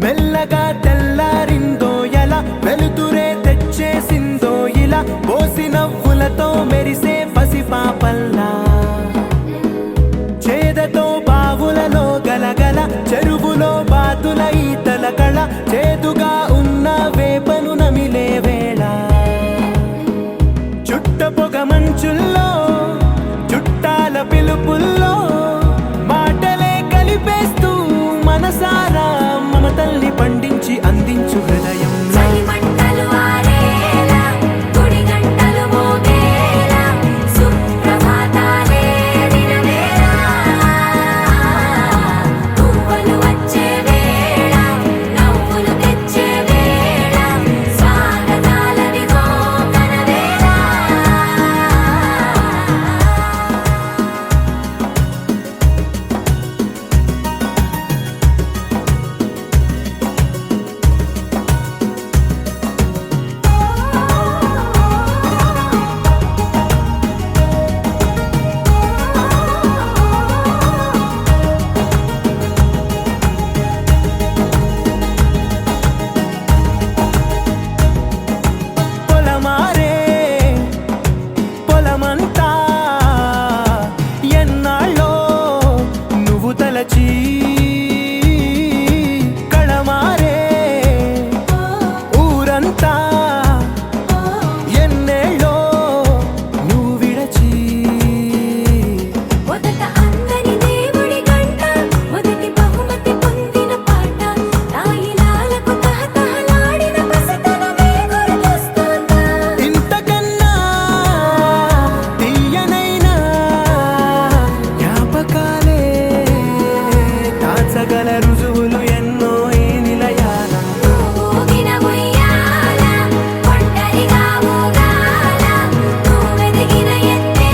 మెల్లగా తెల్లారిందో ఎలా వెలుతురే తెచ్చేసిందో ఇలా పోసి నవ్వులతో మెరిసే పసిపాపల్లా చేదతో బావులలో గలగల చెరువులో బాతుల ఈతల కళ చేదుగా ఉన్న వేపను నమిలే వేళ చుట్ట పొగ మంచుల్లో చుట్టాల పిలుపుల్లో మాటలే కలిపేస్తూ మనసారా మమతల్ని పండించి అందించు హృదయం కళమారే ఊరంతా ఎన్నేళ్ళో నువ్వు విడచి మొదట అందని దేవుడి గంట మొదటి బహుమతి పొందిన పాట తాయిలాలకు తహతహలాడిన పసితనమే గుర్తొస్తుందా ఇంతకన్నా తీయనైనా జ్ఞాపకాలే దాచగల రుజువులు ఎన్నో ఈ నిలయాల ఊగిన ఉయ్యాల ఒంటరిగా ఊగాల నువ్వెదిగిన ఎత్తే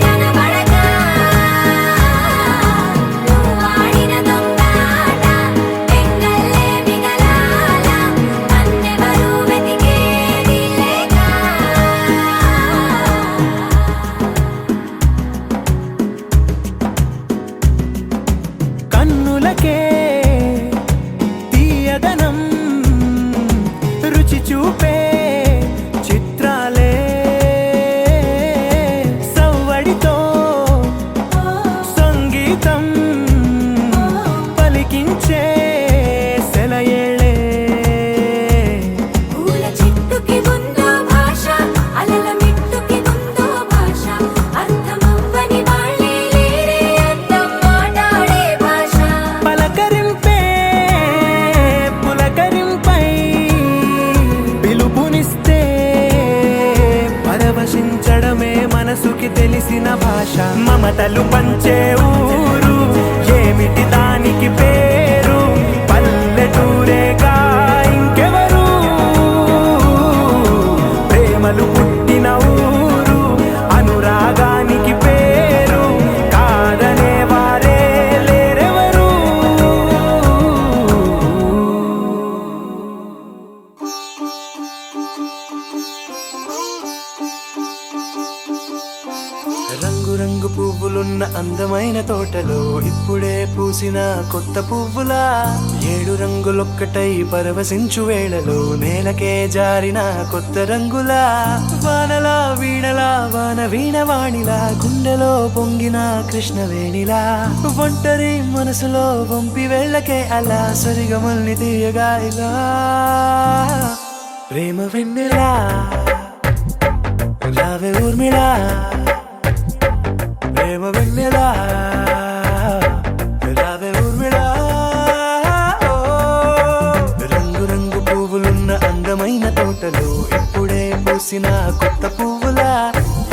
కనబడక నువ్వాడిన దొంగాట ఎంగల్లే మిగలాల నన్నెవరూ వెతికేది లేక కన్నులకే తీయదనం రుచి చూపే చిత్రాలే సవ్వడితో సంగీతం పలికించే సెలయేళే పూల చిట్టుకి ఉందో భాష అలల మిట్టుకి ఉందో భాష అర్థమవ్వని వాళ్ళే లేరే అర్థం మాట్లాడే భాష పలకరింపే పులకరింపై పిలుపునిస్తే పరవశించడమే మనసుకి తెలిసిన భాష మమతలు పంచే ఊరు ఏమిటి దానికి పేరు పల్లెటూరేగా ఇంకెవరు ప్రేమలు పుట్టిన ఊరు అనురాగానికి పేరు కాదనే వారే లేరెవరు రంగురంగు పువ్వులున్న అందమైన తోటలో ఇప్పుడే పూసిన కొత్త పువ్వులా 7 రంగులొక్కటై పరవశించు వేళలో నేలకే జారిన కొత్త రంగులా వానలా వీణలా వాన వీణవాణిలా గుండెలో పొంగిన కృష్ణవేణిలా ఒంటరి మనసులో వంపి వెళ్ళకే అలా సరిగమల్ని తీయగా ఇలా ప్రేమ వెన్నెలా రావే ఊర్మిళా ప్రేమ వెన్నెలా రావే ఊర్మిళా రంగు పువ్వులున్న అందమైన తోటలో ఇప్పుడే పూసిన కొత్త పువ్వులా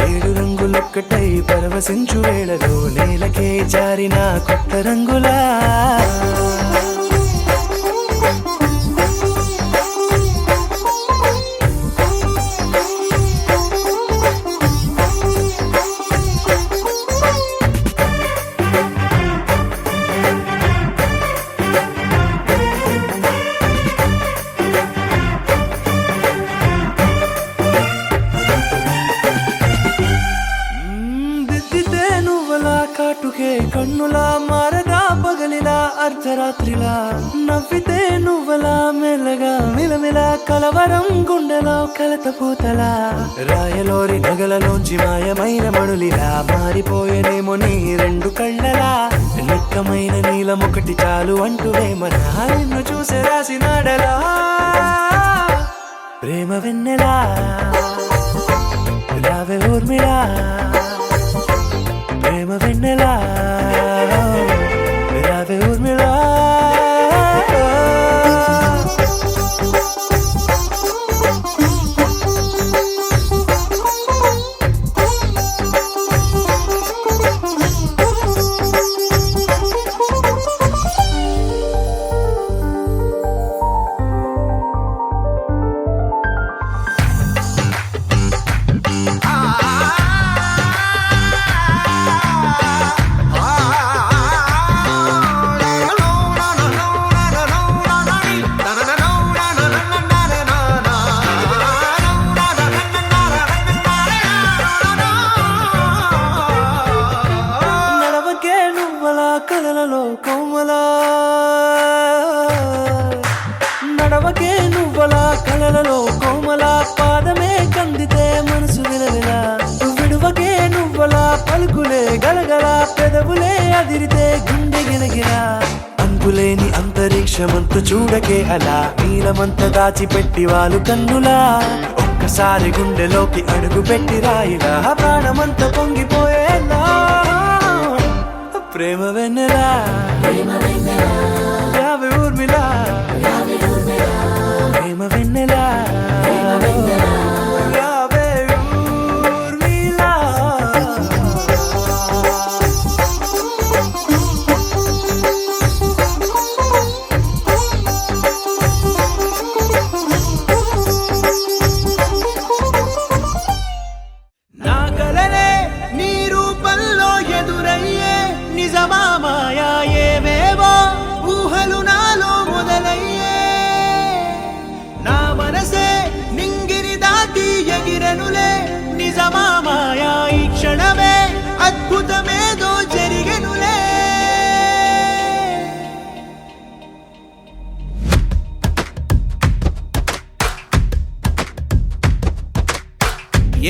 7 రంగులొక్క ఒకటై పరవశించు వేళలో నేలకే జారిన కొత్త రంగులా దిద్దితే నువ్వలా కాటుకే కన్నులా మారగా పగలిలా అర్ధరాత్రిలా నవ్వితే నువ్వలా మెల్లగా మిలమిలా కలవరం గుండెలో కలతపోతలా రాయలోరి నగలలోంచి మాయమైన మణులిలా మారిపోయేనేమో నీ రెండు కళ్ళలా నిక్కమైన నీలం ఒకటి చాలు అంటూ వేమన నిన్ను చూసే రాసినాడలా ప్రేమ వెన్నెలా రావే ఊర్మిళా ప్రేమ వెన్నెలా రావే ఊర్మిళా నడవకే నువ్వలా కలలలో కోమలా నడవకే నువ్వలా కలలలో కోమలా పాదమే కందితే మనసు విలవిలా విడువకే నువ్వలా పలుకులే గలగల పెదవులే అదిరితే గుండె గిలగిలా అంతులేని అంతరిక్షమంత చూడకే అలా నీలమంత దాచిపెట్టి వాళ్ళు కన్నులా ఒక్కసారి గుండెలోకి అడుగు పెట్టి రాయిలా ప్రాణమంత పొంగిపోయేలా ప్రేమ వెన్నెలా రావే ఊర్మిళా ప్రేమ వెన్నెలా రావే ఊర్మిళా నా కలలే నీ రూపంలో ఎదురయ్యే నిజమా మాయా ఏవేవో ఊహలు నాలో మొదలయ్యే నా మనసే నింగిని దాటి ఎగిరెనులే నిజమా మాయా ఈ క్షణమే అద్భుతమేదో జరిగెనులే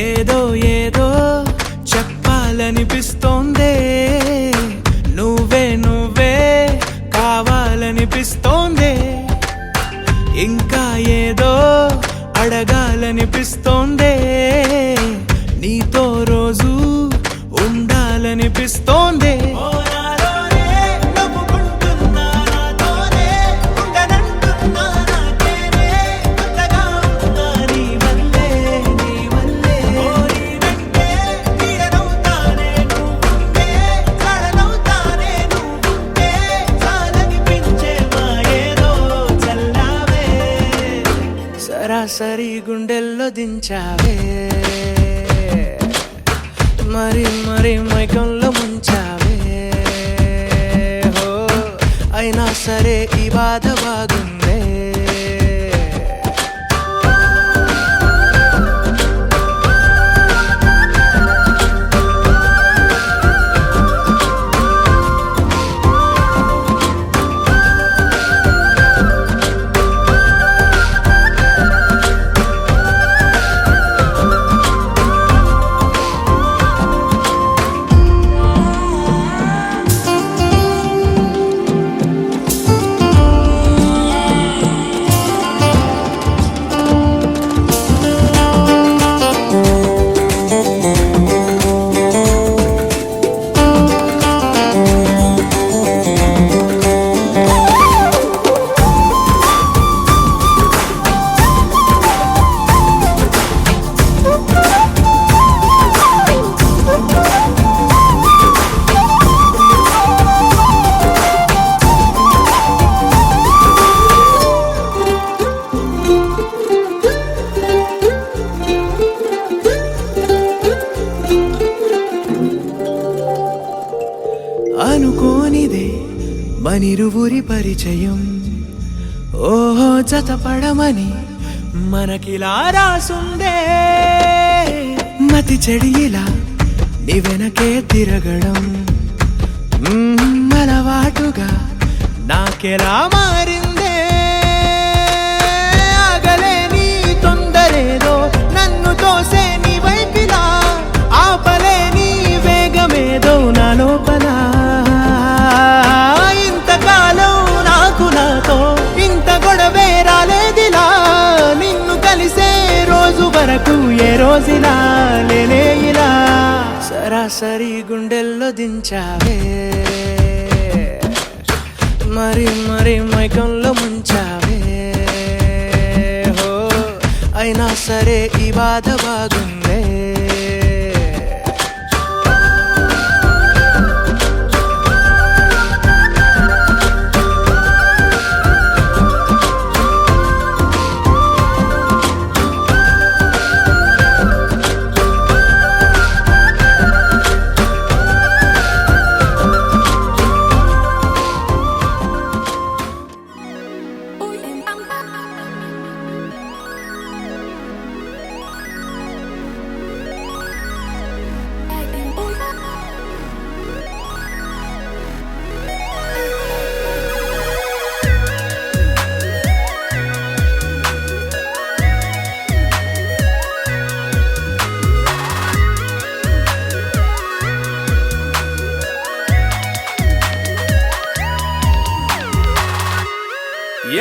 ఏదో ఏదో చెప్పాలనిపిస్తోందే నువ్వే నువ్వే కావాలనిపిస్తోందే ఇంకా ఏదో అడగాలనిపిస్తోందే నీతో రోజు ఉండాలనిపిస్తోందే సరాసరి గుండెల్లో దించావే మరి మరి మైకంలో ముంచావే హో అయినా సరే ఈ బాధ బాగుందే అనుకోనిదే మనిరువురి పరిచయం. ఓహో జతపడమని మనకిలా రాసుందే. మతి చెడిలా నీ వెనకే తిరగడం అలవాటుగా నాకెలా మారిందే. ఆగలేని తొందరేదో నన్ను తోసే నీ వైపిలా, ఆపలేని వేగమేదో నా లోపల. ఇంతకాలం నాకు నాతో ఇంత గొడవే రాలేదిలా, నిన్ను కలిసే రోజు వరకు ఏ రోజులా లేనే ఇలా. సరాసరి గుండెల్లో దించావే, మరి మరి మైకంలో ముంచావే. హో అయినా సరే ఈ బాధ బాగుందే.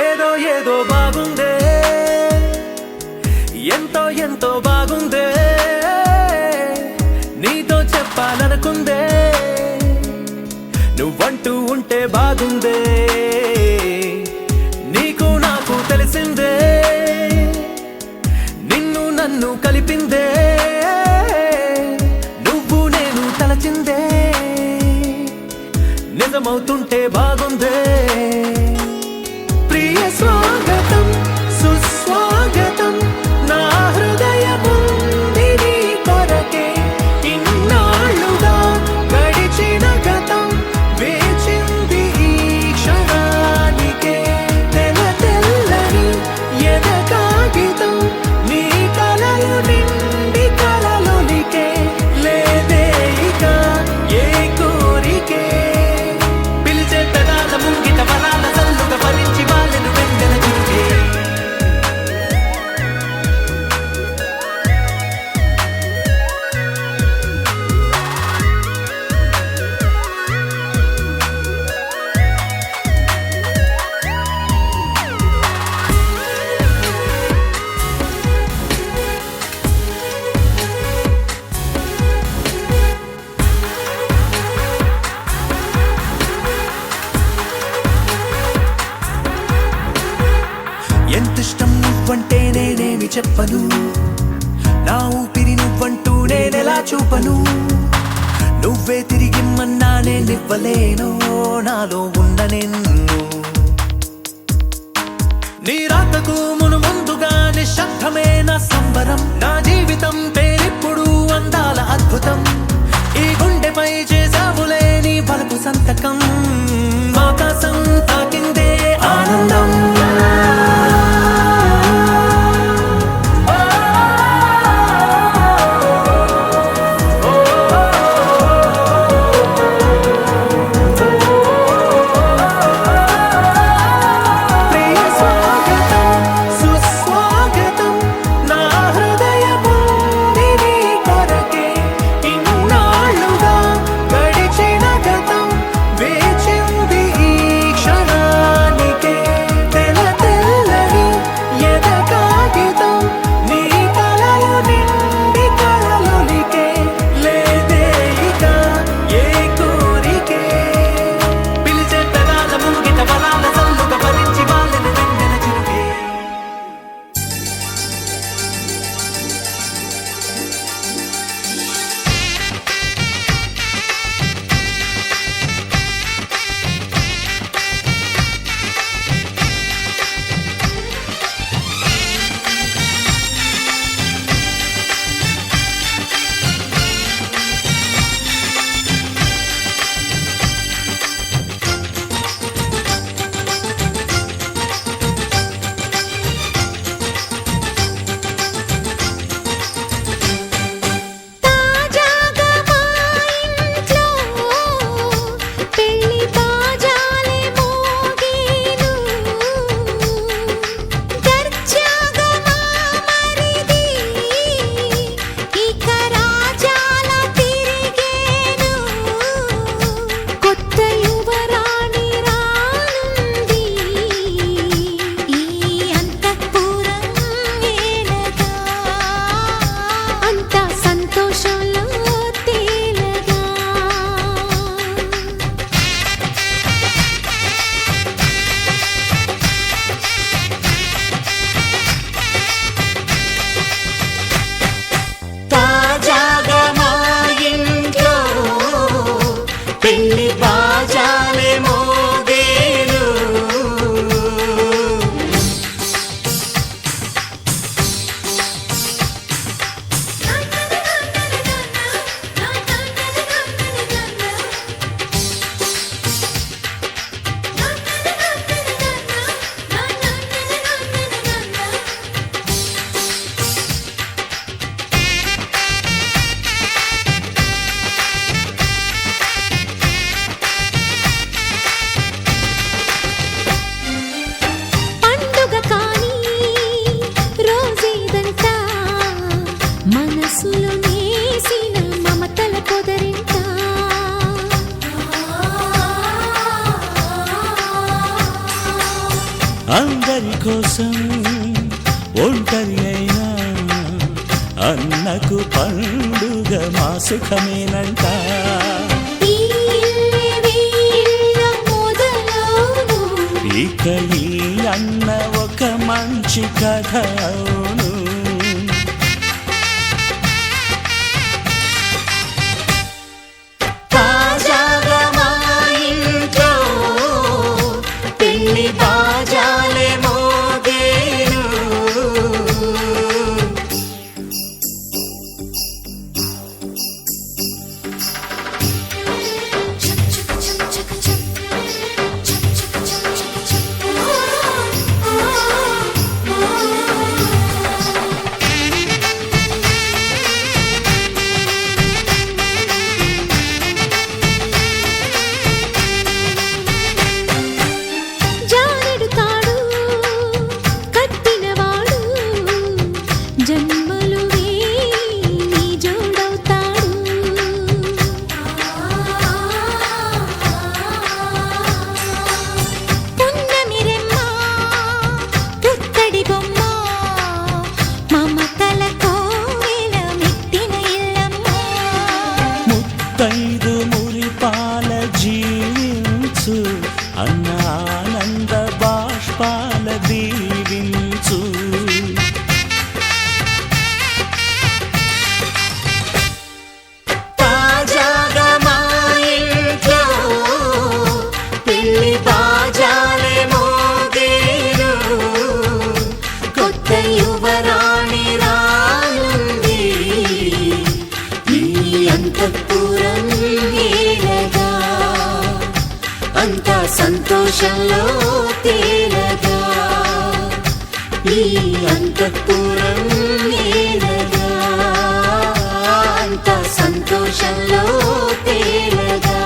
ఏదో ఏదో బాగుందే, ఎంతో ఎంతో బాగుందే. నీతో చెప్పాలనుకుందే, నువ్వంటూ ఉంటే బాగుందే. నీకు నాకు తెలిసిందే, నిన్ను నన్ను కలిపిందే. నువ్వు నేను తలచిందే, నిజమవుతుంటే బాగుందే. ప్రియ స్వాగతం సుస్వాగతం, నా హృదయముంది నీ కొరకే. ఇన్నాళ్ళుగా గడిచిన గతం వేచింది ఈ క్షణానికే. తెల్ల తెల్లని ఎద కాగితం, నీ కలలు నిండి కలలొలికే. లేదే ఇక ఏ కోరికే, పిలిచే పెదాల ముంగిట వరాల సల్లుగా భరించి వాళ్ళను వెంటనే చూచే. ఎంతిష్టం నువ్వంటే నేనేమి చెప్పను, నా ఊపిరి నువ్వంటూ నేనెలా చూపను. నువ్వే తిరిగిమ్మన్నా నేనివ్వలేను, నాలో ఉన్న నిన్ను. నీ రాతకు మును ముందుగా నిశ్శబ్దమే నా సంబరం. నా జీవితం పేరిప్పుడు అందాల అద్భుతం. ఈ గుండెపై చేసావులే నీ బలపు సంతకం. ఆకాశం తాకిందే ఆనందం. క్షణ పెళ్లి బాజాలే మోగేను పండుగ కాని రోజేదంట మనసులో నేసిన మమతల పొదరింట అందరి కోసం ఒంటరి అయినా అన్నకు పండుగ మా సుఖమేనంట ఈ ఇల్లే వీళ్ళ మొదలవును ఇక ఈ అన్న ఒక మంచి కథ అవును తాజాగా మా ఇంట్లో పెళ్లి బాజాలే మోగేను జానెడు తాడు కట్టినవాడు జన్మలు వేయి జోడవుతాడు పున్నమిరెమ్మ పుత్తడి బొమ్మ మమతల కోవెల మెట్టిన ఇల్లమ్మ ముత్తైదు మురిపాల జీవించు అన్న ఆనంద బాష్పాల దీవించు తాజాగా మా ఇంట్లో పెళ్లి బాజాలే మోగేను కొత్త యువరాణి రానుంది ఈ అంతఃపురం ఏలగా అంతా సంతోషంలో తేలగా ఈ అంతఃపురం ఏలగా అంతా సంతోషంలో తేలగా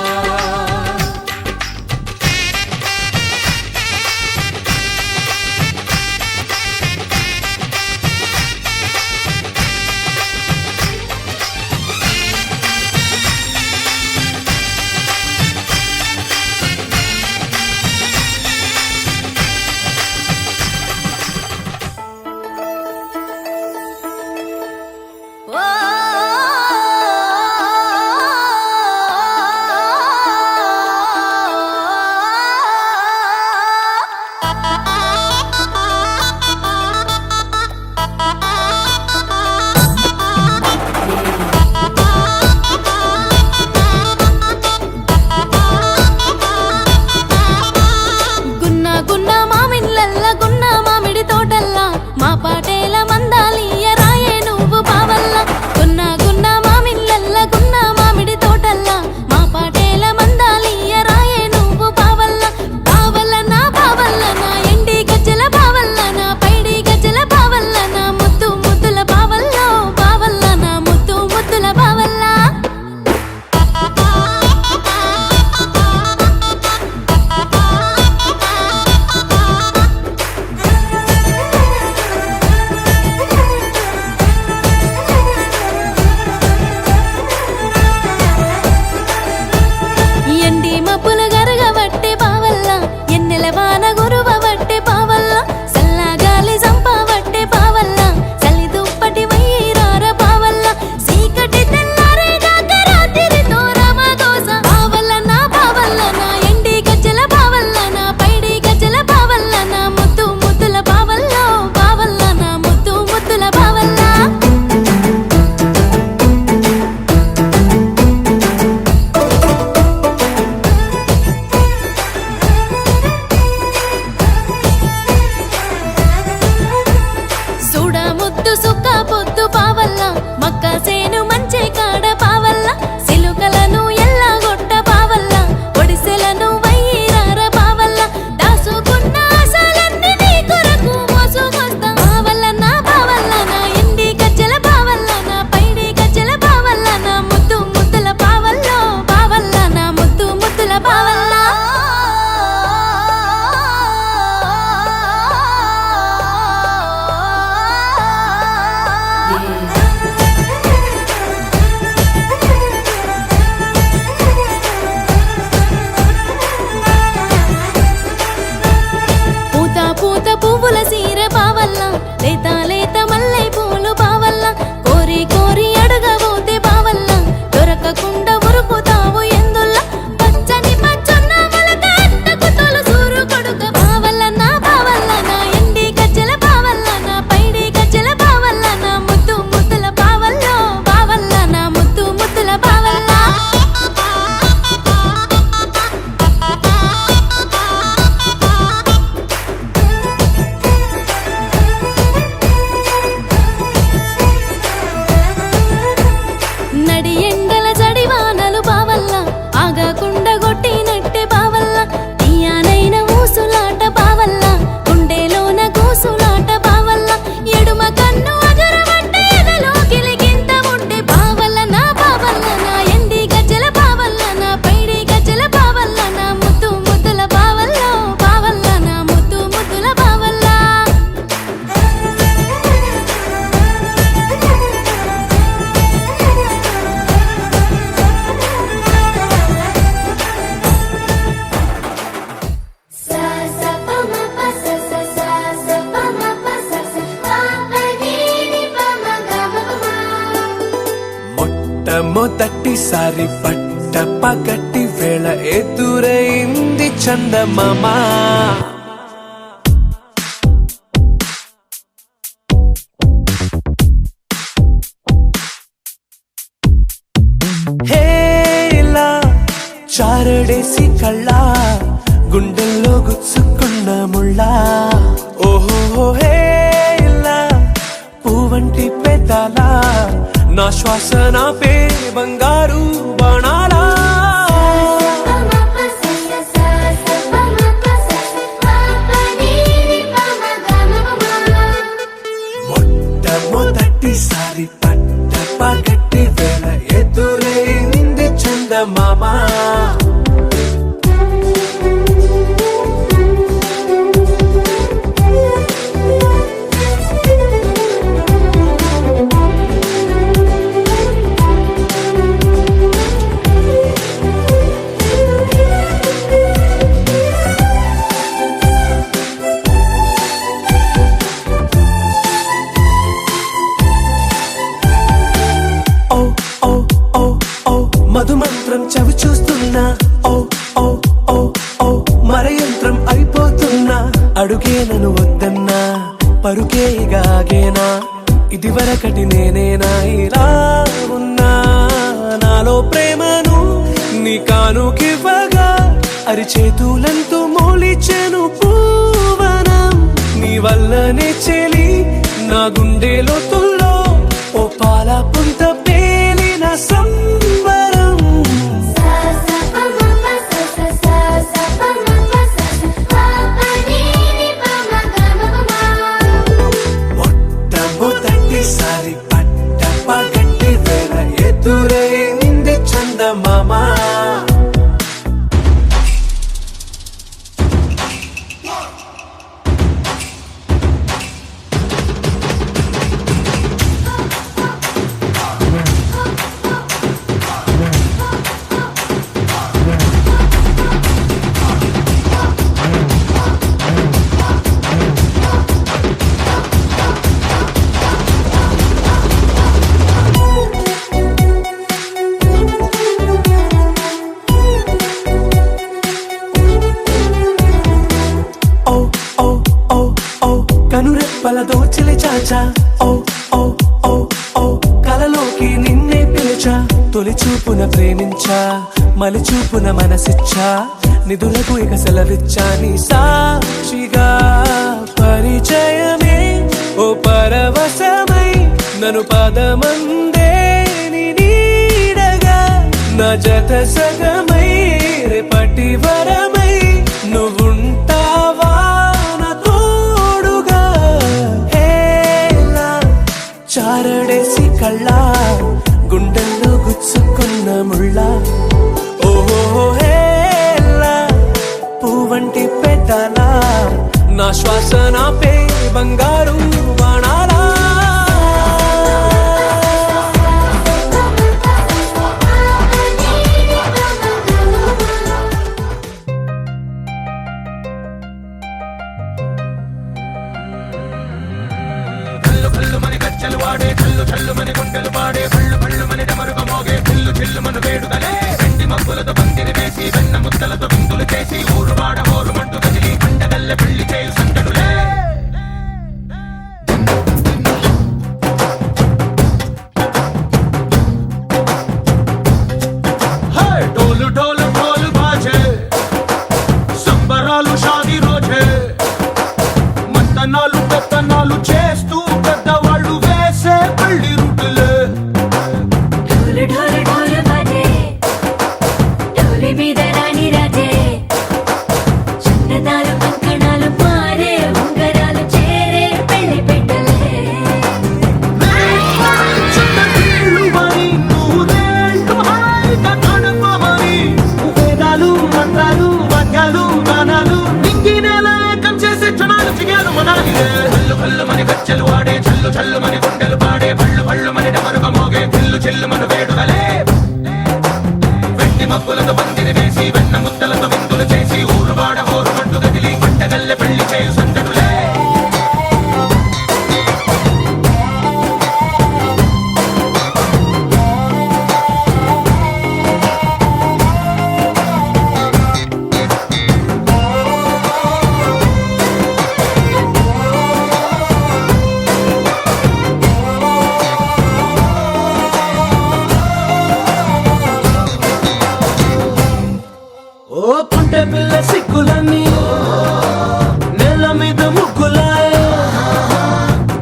సారి పట్ట పగటి వేళ ఎదురైంది చందమామ హేలా చారడేసి కళ్ళ గుండెల్లో గుచ్చుకున్న ముళ్ళ ఓహో హేలా పూవంటి పెదాల నా శ్వాస నా పే బంగారు బాణాలా మొట్టమొదటిసారి పట్ట పగటి వేళ ఎదురైంది చందమామ మధుమంత్రం చవి చూస్తున్నా ఓ ఓ ఓ ఓ మరయంత్రం అయిపోతున్నా అడుగే నన్ను వద్దన్నా పరుకేగాగేనా ఇది వరకటి నేనేనా ఇలా ఉన్నా నాలో ప్రేమను నీ కానుకివ్వగా అరిచేతులంతో మోలిచెను పూవనం నీ వల్లనే చెలి నా గుండెలో తుల్లో ఓ పాల పుంత పేలిన సంబరం మొట్టమొదటిసారి పట్ట పగటి వేళ ఎదురైంది చందమామ కనురెప్పల దోచిలి చాచా ఓ ఓ ఓ ఓ కలలోకి నిన్నే పిలిచా తొలి చూపున ప్రేమించా మలి చూపున మనసిచ్చా నిధులకు ఇక సెలవిచ్చా నీ సాక్షిగా పరిచయమే ఓ పరవశమై నన్ను పదమందే నీ నీడగా నా జత సగమై రేపటి వరమై నువ్వుంటావా చారడేసి కళ్ళ గుండెల్లో గుచ్చుకున్న ముళ్ళ ఓహో హేలా పూవంటి పెదాల నా శ్వాస నా పే బంగారు బాణాలా వాడే చల్లు చల్లు మన గుండెలు పాడే పళ్ళు పళ్ళు మన డమరుగ మోగే చిల్లు చిల్లు మన వేడుదలే వెండి మబ్బులతో పందిరి వేసి వెన్న ముద్దలతో విందులు చేసి ఊరు వాడ ఊరు మంటు కదిలి పండగల్లె పెళ్లి చేయు సందడులే డోలు డోలు డోలు బాజే సంబరాలు షాదీ రోజే మత్తనాలు పెత్తనాలు చేస్తూ పెద్దవాళ్ళు వేసే పెళ్లి రుట్టులే ఢోలు ఢోలు ఢోలు బాజే ఢోలి మీద రాణి రాజే చందనాలు కంకణాలు మారే ఉంగరాలు చేరే పెళ్లి పెట్టలే వేదాలు మంత్రాలు వాద్యాలు గానాలు ఇంగినేల ఏకం చేసే క్షణాలు చిగాలు మనాలిలే కల్లు కల్లు మన గచ్చలు వాడే చల్లు చల్లు మన గుండెలు పాడే పళ్ళు పళ్ళు మన డమరుగ మోగే చిల్లు చిల్లు మన వేడుదలే వెండి మబ్బులతో పందిరి వేసి వెన్న ముద్దలతో విందులు చేసి ఊరు వాడ ఊరు మంటు కదిలి పంటగల్లె పెళ్లి చేయు సందడులే ఓ కుంటె పిల్ల సిక్కులన్నీ నేల మీద ముగ్గులాయ్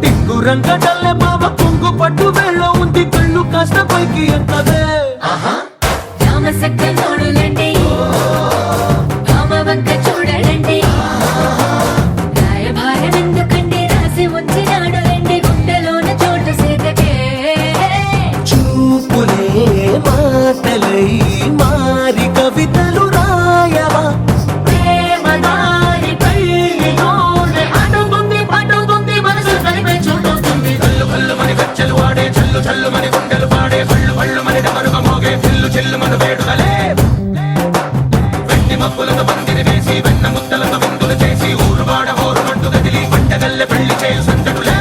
టింగు రంగడల్లే బావ కొంగు పట్టు వేళ్ళ ఉంది కళ్ళు కాస్త పైకి ఎత్తదే రామసక్క నోడులండి రామవంక చూడడండి రాయభారం ఎందుకండి రాసి ఉంచినాడు రండి గుండెలోన చోటు సేతకే చూపులే మాటలై మారి కవితలు రాయవా ప్రేమదారి పల్లిలోనే అడుగుంది పట్టుకుంది మనసు కలిపే చూడొస్తుంది కల్లు కల్లు మని గజ్జలు వాడే చల్లు చల్లు మని గుండెలు పాడే పళ్ళు పళ్ళు మని డమరుగ మోగే చిల్లు చిల్లు మను వేడుదలే వెండి మబ్బులతో పందిరి వేసి వెన్న ముద్దలతో విందులు చేసి ఊరువాడ హోరుమంటూ కదిలి పంటగల్లె పెళ్లి చేయు సందడులే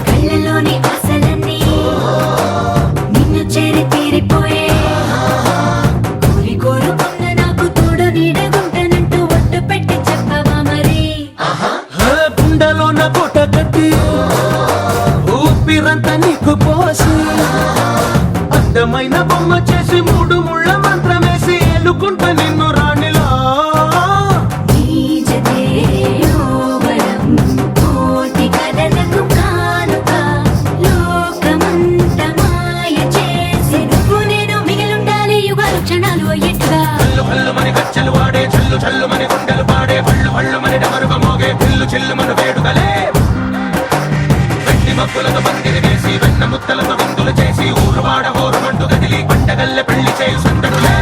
కళ్ళలోని ఆశలన్నీ నిన్ను చేరి తీరిపోయే కోరి కోరుకున్న నాకు తోడు నీడగుంటనంటూ ఒట్టు పెట్టి చెప్పవా మరి గుండెలోన కోట కట్టి ఊపిరంతా నీకు పోసి అందమైన బొమ్మ చేసి మూడు ముళ్ళ మంత్రమేసి ఎలుకుంటా నిన్ను రాణిలా నీజతే యోవరం కోటి కలలకు కానుక లోకమంత మాయ చేసి నువ్వు నేను మిగిలుండాలి యుగాలు క్షణాలు అయ్యేట్టుగా కల్లు కల్లు మని గజ్జలు వాడే చల్లు చల్లు మని గుండెలు పాడే పళ్ళు పళ్ళు మని డమరుగ మోగే చిల్లు చిల్లు మను వేడుదలే వెండి మబ్బులతో పందిరి వేసి వెన్న ముద్దలతో విందులు చేసి ఊరువాడ హోరుమంటూ కదిలి పంటగల్లె పెళ్లి చేయు సందడులే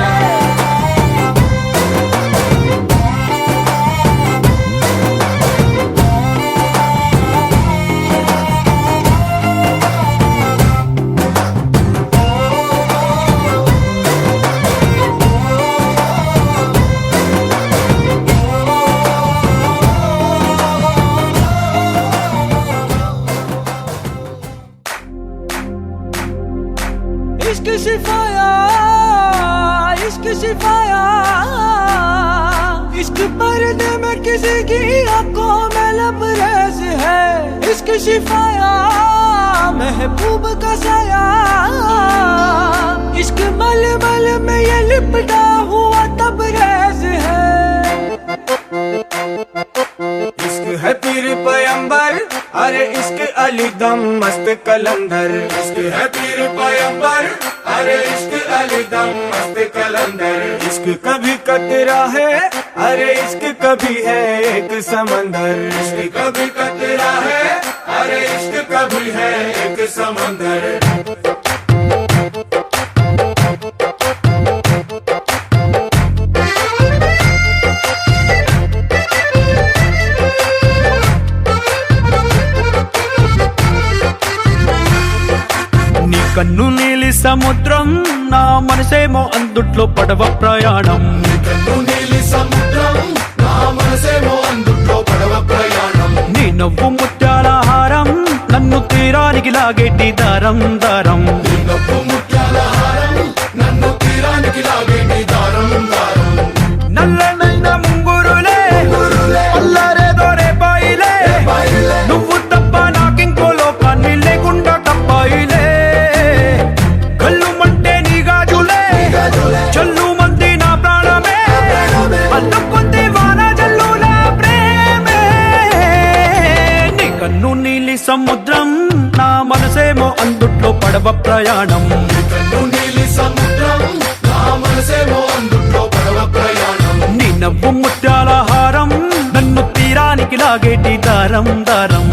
इश्क सिफाया इश्क सिफाया इश्क पर्दे में किसी की आंखों में लबरेज है इश्क सिफाया महबूब का साया इश्क मलमल में ये लिपटा हुआ तबरेज है इश्क है पीर पैगंबर अरे इश्क अली दम मस्त कलंदर इश्क है पीर पैगंबर अरे इश्क अली दम मस्त कलंदर इश्क कभी कतरा है अरे इश्क कभी है एक समंदर इश्क कभी कतरा है अरे इश्क कभी है एक समंदर నీ కన్ను నీలి సముద్రం నా మనసేమో అందుట్లో పడవ ప్రయాణం నీ నవ్వు ముత్యాల హారం నన్ను తీరానికి లాగేటి దారం దారం నల్లనైన ముంగురులే అల్లారేదో రేపాయిలే నువ్వు తప్ప నాకింకో లోకాన్ని లేకుండా తప్పాయిలే కళ్ళు మంటే నీ గాజులే చల్లు మంది నా ప్రాణమే అల్లుకుంది వాన జల్లుల ప్రేమే నీ కన్ను నీలి సముద్రం నా మనసేమో అందుట్లో పడవ ప్రయాణం నీ నవ్వు ముత్యాల హారం నన్ను తీరానికి లాగేటి దారం దారం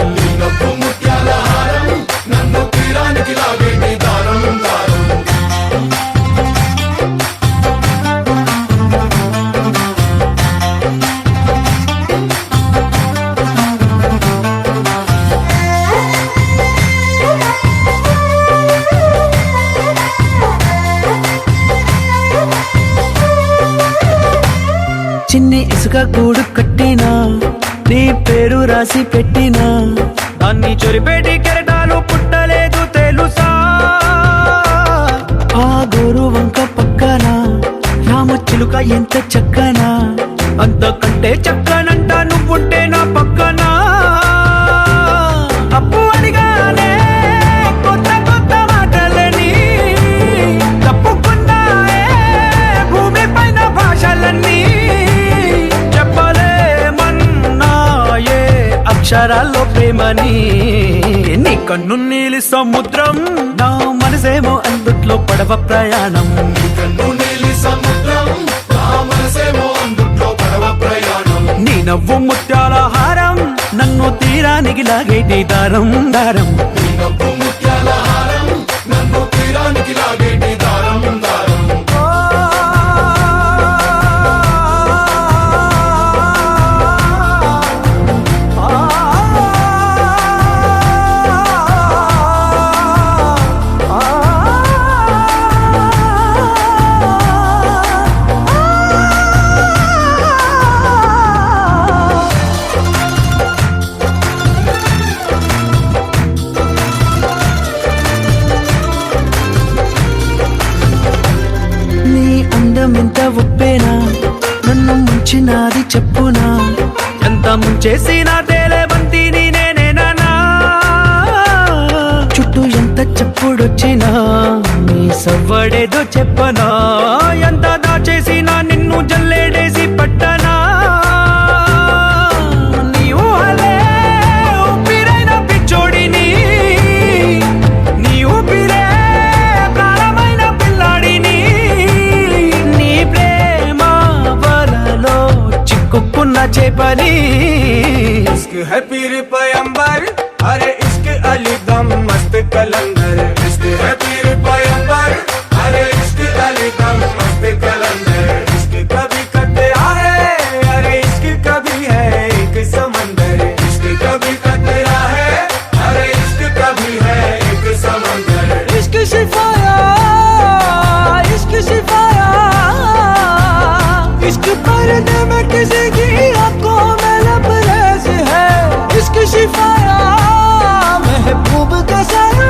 గూడు కట్టినా నీ పేరు రాసి పెట్టినా దాన్ని చొరిపేటి కెరటాలు పుట్టలేదు తెలుసా ఆ గోరు వంక పక్కన రామచిలుక ఎంత చక్కనా అంతకంటే చక్కనంట నువ్వుంటే నా పక్కన అప్పు అడిగానే కొత్త కొత్త మాటలని తప్పుకున్నాయే భూమి పైన భాషలన్నీ చెప్పలేమన్నాయే అక్షరాల్లో ప్రేమని నీ కన్ను నీలి సముద్రం నా మనసేమో అందుట్లో పడవ ప్రయాణం నీ నవ్వు ముత్యాల హారం నన్ను తీరానికి లాగేటి దారం దారం ఎంత ఒప్పేనా నన్ను ముంచినాది చెప్పునా ఎంత ముంచేసినా తేలేవంతిని నేనేనా చుట్టూ ఎంత చెప్పుడొచ్చినా నీ సవ్వడేదో చెప్పనా ఎంత దాచేసినా నిన్ను జల్లేడేసి పట్టనా నీ ఊహలే ఊపిరైన పిచ్చోడిని నీ ఊపిరే ప్రాణమైన పిల్లాడిని చిక్కుకున్న చేపని इश्क है पीर पैगंबर अरे इश्क अली दम मस्त कलंदर इश्क है पीर पैगंबर अरे इश्क अली दम मस्त कलंदर इश्क कभी कतरा है अरे इश्क कभी है एक समंदर इश्क कभी कतरा है अरे इश्क कभी है एक समंदर इश्क शिफाया इश्क शिफाया इश्क पर्दे में किसी की आंखों में लबरेज है इश्क शिफाया महबूब का साया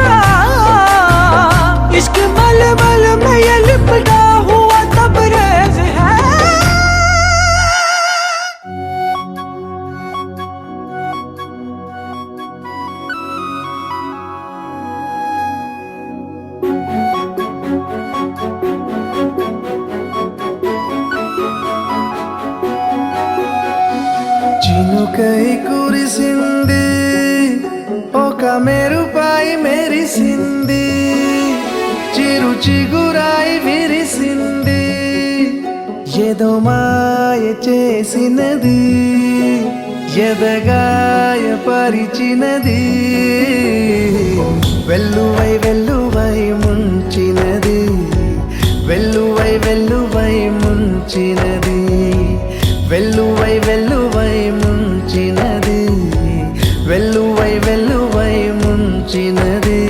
इश्क मलमल में ये लिपटा हुआ तबरेज है చినుకై కురిసింది ఒక మెరుపై మెరిసింది చిరు చిగురాయి విరిసింది ఏదో మాయ చేసినది ఎదగాయ పరిచినది వెల్లువై వెల్లువై ముంచినది వెల్లువై వెల్లువై ముంచినది వెల్లువై వెల్లువై ముంచినది వెల్లువై వెల్లువై ముంచినది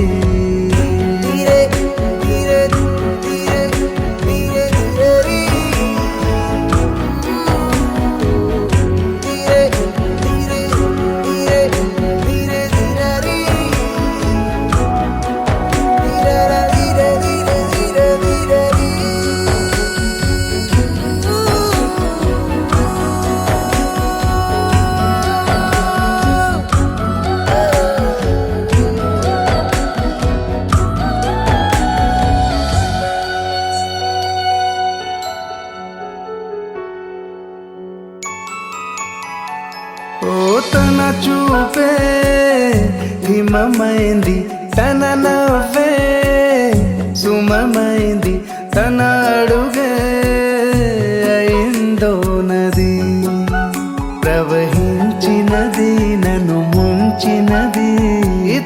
తన చూపే హిమమైంది తన నవ్వే సుమమైంది తన అడుగే అయిందో నది ప్రవహించినది నన్ను ముంచినది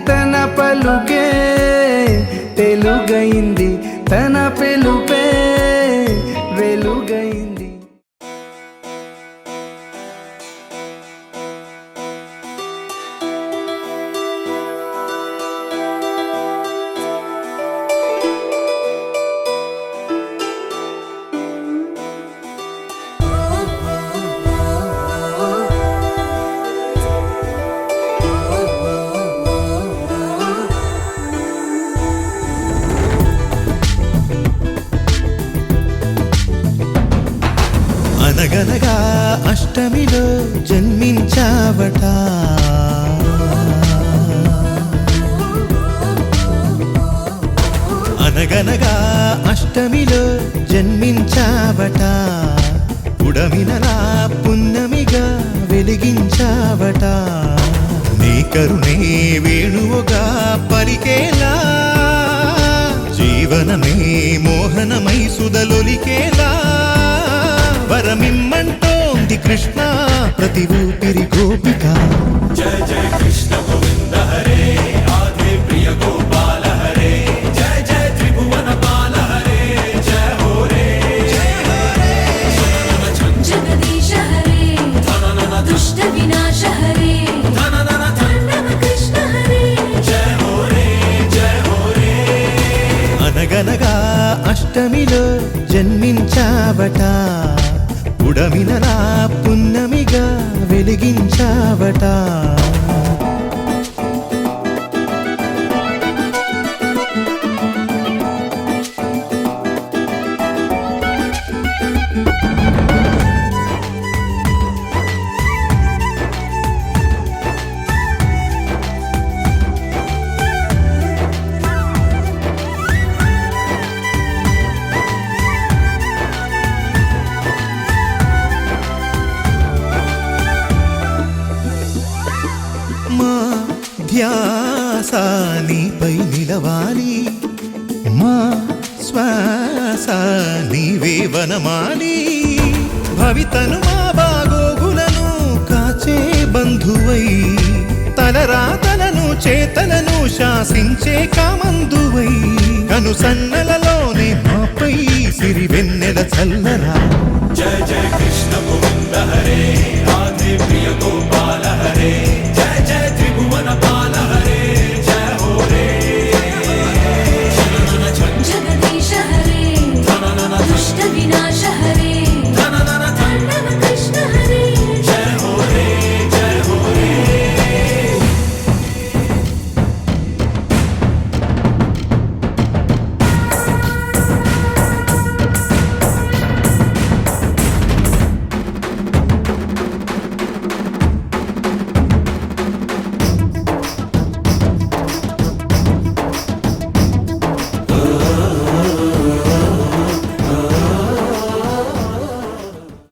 తన పలుకే తెలుగైంది తన పిలుపే వెలుగైంది అనగనగా అష్టమిలో జన్మించావట అనగనగా అష్టమిలో జన్మించావట ఉడమినలా పున్నమిగా వెలిగించావట నీ కరుణే వేణువుగా పలికేలా జీవనమే మోహనమై సుదలొలికేలా వరమిమ్మంటోంది కృష్ణ ప్రతి ఊపిరి గోపిక జయ జయ కృష్ణ గోవింద హరే ఆది ప్రియ గోపాల హరే జయ జయ త్రిభువన పాల హరే జయ హో రే జగదీశ హరే దుష్ట వినాశ హరే తాండవ కృష్ణ హరే జయ హో రే జయ హో రే అనగనగా అష్టమిలో జన్మించావట ఉడమినలా పున్నమిగా వెలిగించావట మా ధ్యాస నీపై నిలవాలి మా శ్వాస నీవే వనమాలి భవితను మా బాగోగులను కాచే బంధువై తలరాతలను చేతలను శాసించే కామందువై కను సన్నలలోనే మాపై సిరి వెన్నెల చల్లరా జయ జయ కృష్ణ గోవింద హరే ఆది ప్రియ గోపాల